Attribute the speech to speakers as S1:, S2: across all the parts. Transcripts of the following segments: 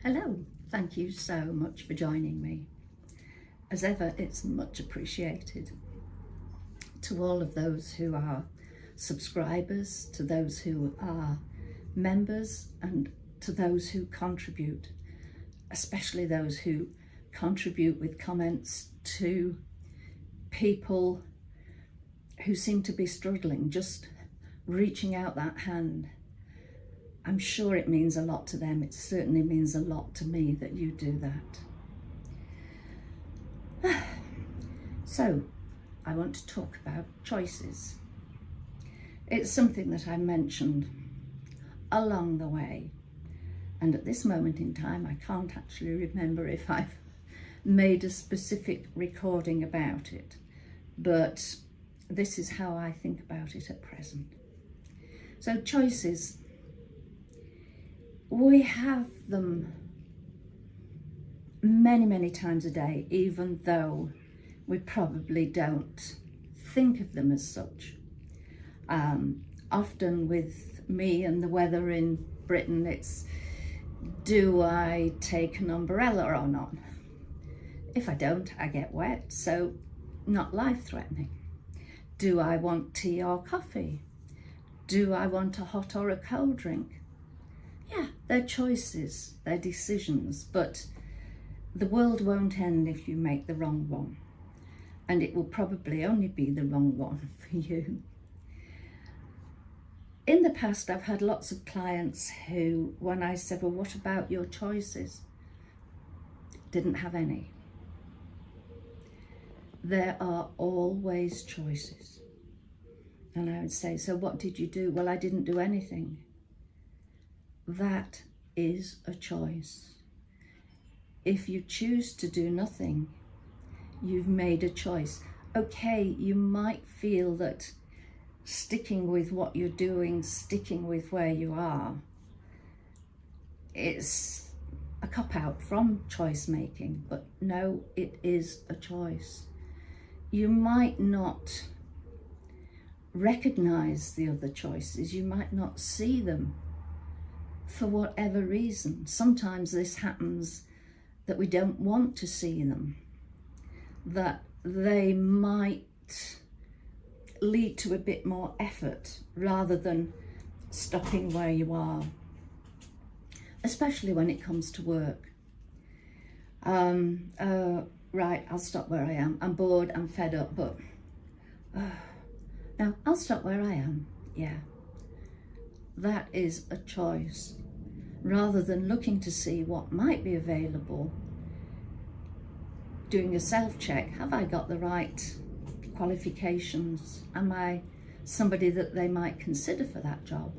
S1: Hello, thank you so much for joining me. As ever, it's much appreciated. To all of those who are subscribers, to those who are members, and to those who contribute, especially those who contribute with comments to people who seem to be struggling, just reaching out that hand. I'm sure it means a lot to them. It certainly means a lot to me that you do that. So, I want to talk about choices. It's something that I mentioned along the way, and at this moment in time I can't actually remember if I've made a specific recording about it, but this is how I think about it at present. So choices, we have them many times a day, even though we probably don't think of them as such. Often with me and the weather in Britain, it's, do I take an umbrella or not? If I don't, I get wet, so not life-threatening. Do I want tea or coffee? Do I want a hot or a cold drink? Yeah, they're choices, they're decisions, but the world won't end if you make the wrong one. And it will probably only be the wrong one for you. In the past, I've had lots of clients who, when I said, well, what about your choices? Didn't have any. There are always choices. And I would say, so what did you do? Well, I didn't do anything. That is a choice. If you choose to do nothing, you've made a choice. Okay, you might feel that sticking with what you're doing, sticking with where you are, it's a cop-out from choice making, but no, it is a choice. You might not recognize the other choices, you might not see them for whatever reason. Sometimes this happens that we don't want to see them, that they might lead to a bit more effort rather than stopping where you are, especially when it comes to work. Right, I'll stop where I am. I'm bored, I'm fed up, but no, I'll stop where I am. Yeah, that is a choice. Rather than looking to see what might be available, doing a self-check, have I got the right qualifications? Am I somebody that they might consider for that job?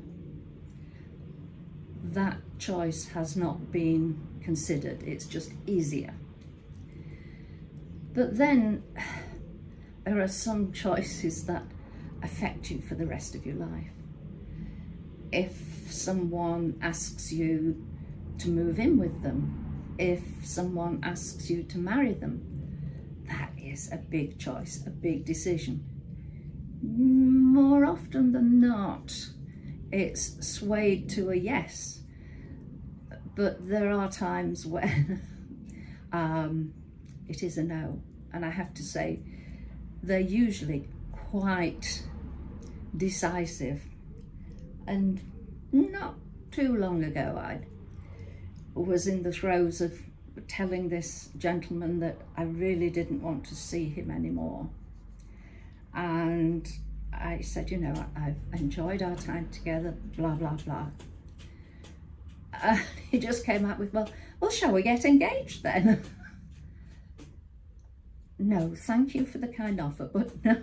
S1: That choice has not been considered, it's just easier. But then there are some choices that affect you for the rest of your life. If someone asks you to move in with them, if someone asks you to marry them, that is a big choice, a big decision. More often than not, it's swayed to a yes, but there are times when it is a no, and I have to say they're usually quite decisive. And not too long ago, I was in the throes of telling this gentleman that I really didn't want to see him anymore. And I said, you know, I've enjoyed our time together, blah, blah, blah. He just came out with, well, shall we get engaged then? No, thank you for the kind offer, but no.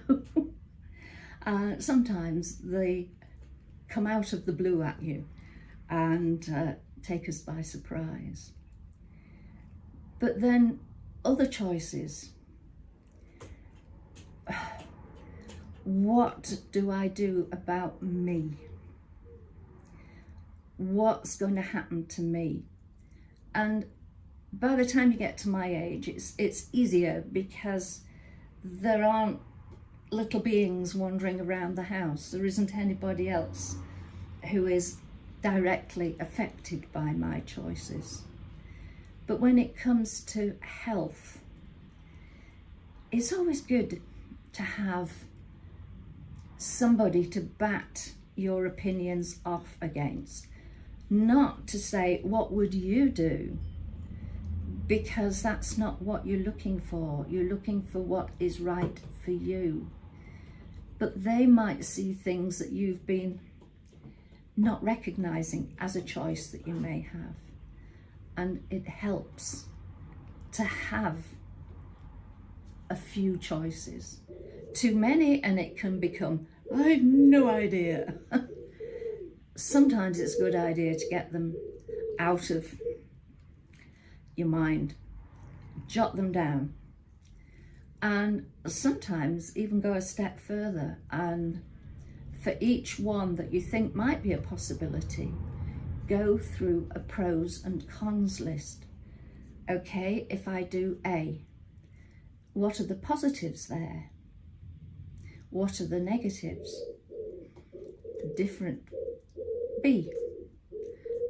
S1: Sometimes they come out of the blue at you and take us by surprise. But then other choices. What do I do about me? What's going to happen to me? And by the time you get to my age, it's easier because there aren't little beings wandering around the house. There isn't anybody else who is directly affected by my choices. But when it comes to health, it's always good to have somebody to bat your opinions off against. Not to say, what would you do? Because that's not what you're looking for. You're looking for what is right for you. But they might see things that you've been not recognizing as a choice that you may have. And it helps to have a few choices. Too many and it can become, I have no idea. Sometimes it's a good idea to get them out of your mind, jot them down, and sometimes even go a step further, and for each one that you think might be a possibility, go through a pros and cons list. Okay, if I do A, what are the positives there? What are the negatives? Different. B,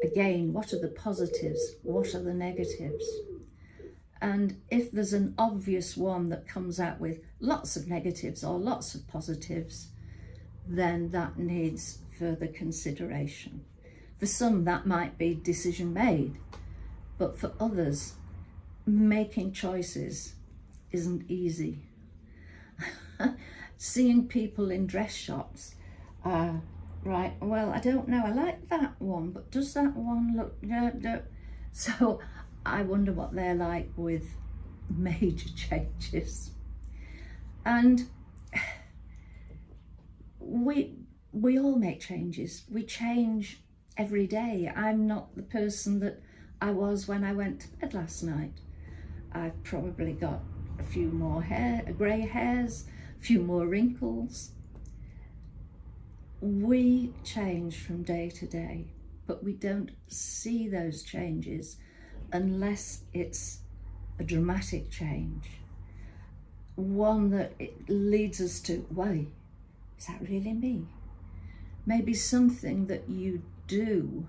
S1: again, what are the positives? What are the negatives? And if there's an obvious one that comes out with lots of negatives or lots of positives, then that needs further consideration. For some, that might be decision made, but for others, making choices isn't easy. Seeing people in dress shops, right, well, I don't know, I like that one, but does that one look, so I wonder what they're like with major changes. And we all make changes. We change every day. I'm not the person that I was when I went to bed last night. I've probably got a few more grey hairs, a few more wrinkles. We change from day to day, but we don't see those changes unless it's a dramatic change. One that it leads us to, wait, is that really me? Maybe something that you do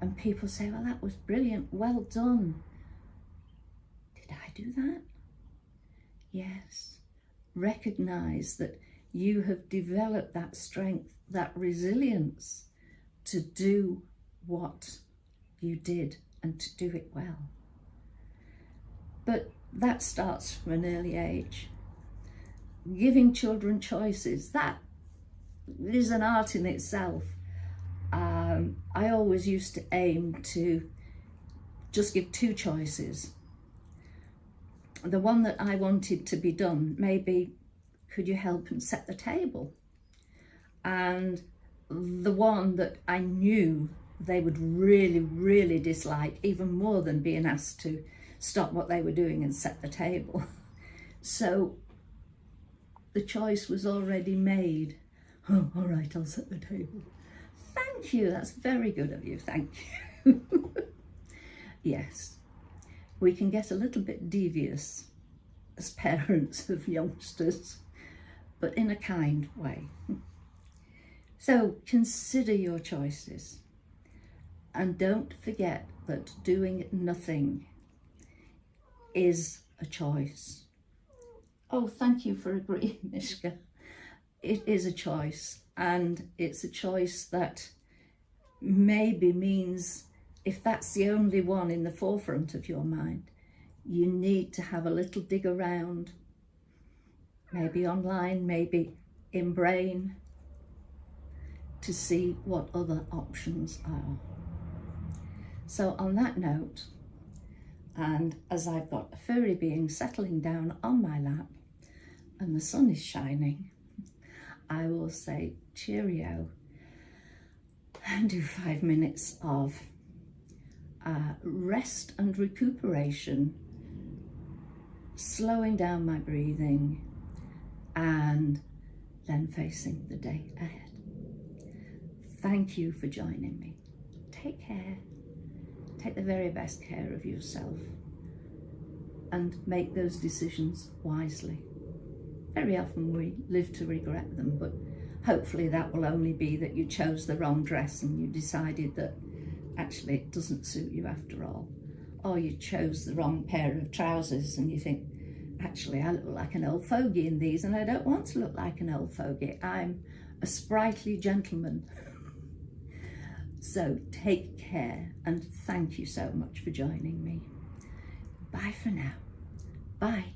S1: and people say, well, that was brilliant, well done. Did I do that? Yes. Recognize that you have developed that strength, that resilience to do what you did and to do it well. But that starts from an early age. Giving children choices, that is an art in itself. I always used to aim to just give two choices. The one that I wanted to be done, maybe, could you help and set the table? And the one that I knew they would really, really dislike, even more than being asked to stop what they were doing and set the table. So the choice was already made. Oh, all right, I'll set the table. Thank you, that's very good of you, thank you. Yes, we can get a little bit devious as parents of youngsters, but in a kind way. So consider your choices, and don't forget that doing nothing is a choice. Oh, thank you for agreeing, Mishka. It is a choice, and it's a choice that maybe means, if that's the only one in the forefront of your mind, you need to have a little dig around, maybe online, maybe in brain, to see what other options are. So on that note, and as I've got a furry being settling down on my lap and the sun is shining, I will say cheerio and do 5 minutes of rest and recuperation, slowing down my breathing, and then facing the day ahead. Thank you for joining me. Take care. Take the very best care of yourself and make those decisions wisely. Very often we live to regret them, but hopefully that will only be that you chose the wrong dress and you decided that actually it doesn't suit you after all. or you chose the wrong pair of trousers and you think, actually, I look like an old fogey in these, and I don't want to look like an old fogey. I'm a sprightly gentleman. So take care, and thank you so much for joining me. Bye for now. Bye.